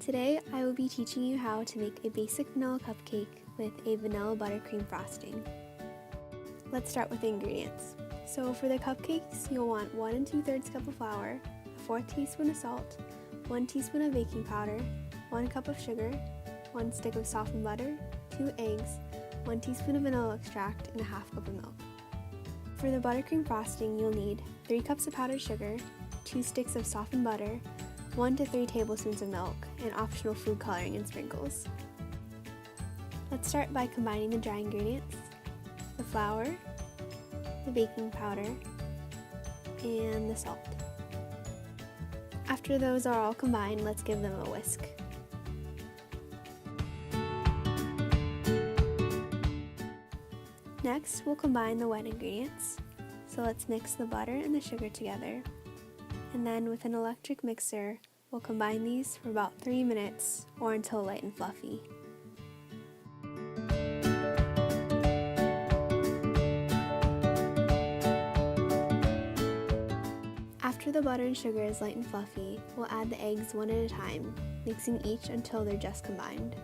Today I will be teaching you how to make a basic vanilla cupcake with a vanilla buttercream frosting. Let's start with the ingredients. So for the cupcakes, you'll want 1 2/3 cup of flour, a 4th teaspoon of salt, 1 teaspoon of baking powder, 1 cup of sugar, 1 stick of softened butter, 2 eggs, 1 teaspoon of vanilla extract, and a half cup of milk. For the buttercream frosting, you'll need 3 cups of powdered sugar, 2 sticks of softened butter, 1 to 3 tablespoons of milk, and optional food coloring and sprinkles. Let's start by combining the dry ingredients, the flour, the baking powder, and the salt. After those are all combined, let's give them a whisk. Next, we'll combine the wet ingredients. So let's mix the butter and the sugar together. And then with an electric mixer, we'll combine these for about 3 minutes or until light and fluffy. After the butter and sugar is light and fluffy, we'll add the eggs one at a time, mixing each until they're just combined.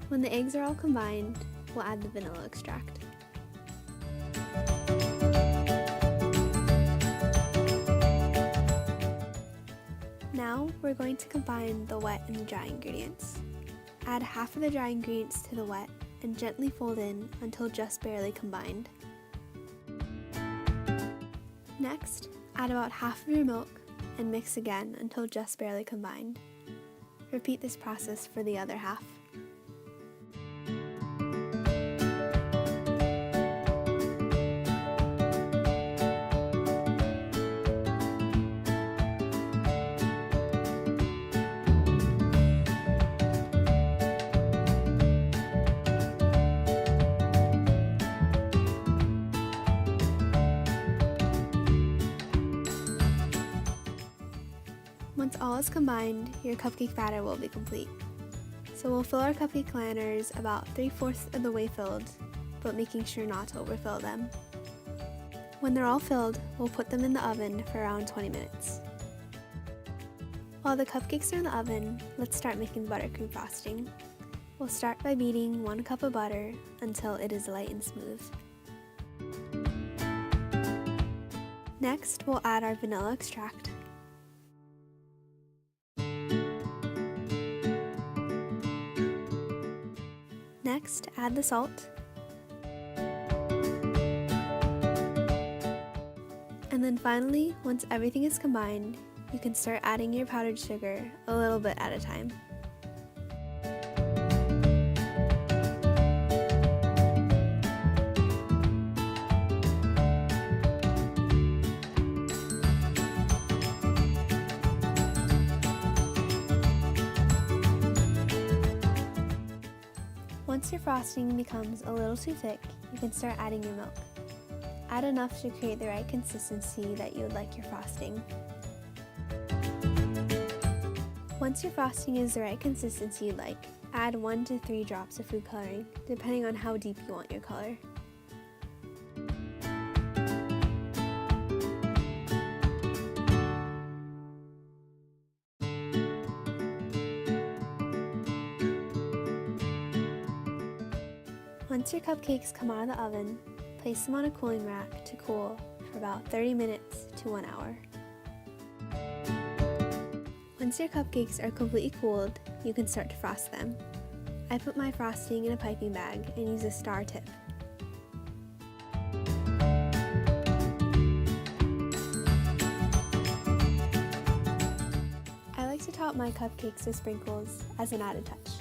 When the eggs are all combined, we'll add the vanilla extract. Now we're going to combine the wet and the dry ingredients. Add half of the dry ingredients to the wet and gently fold in until just barely combined. Next, add about half of your milk and mix again until just barely combined. Repeat this process for the other half. Once all is combined, your cupcake batter will be complete. So we'll fill our cupcake liners about 3/4 of the way filled, but making sure not to overfill them. When they're all filled, we'll put them in the oven for around 20 minutes. While the cupcakes are in the oven, let's start making the buttercream frosting. We'll start by beating 1 cup of butter until it is light and smooth. Next, we'll add our vanilla extract. Next, add the salt. And then finally, once everything is combined, you can start adding your powdered sugar a little bit at a time. Once your frosting becomes a little too thick, you can start adding your milk. Add enough to create the right consistency that you would like your frosting. Once your frosting is the right consistency you'd like, add 1 to 3 drops of food coloring, depending on how deep you want your color. Once your cupcakes come out of the oven, place them on a cooling rack to cool for about 30 minutes to 1 hour. Once your cupcakes are completely cooled, you can start to frost them. I put my frosting in a piping bag and use a star tip. I like to top my cupcakes with sprinkles as an added touch.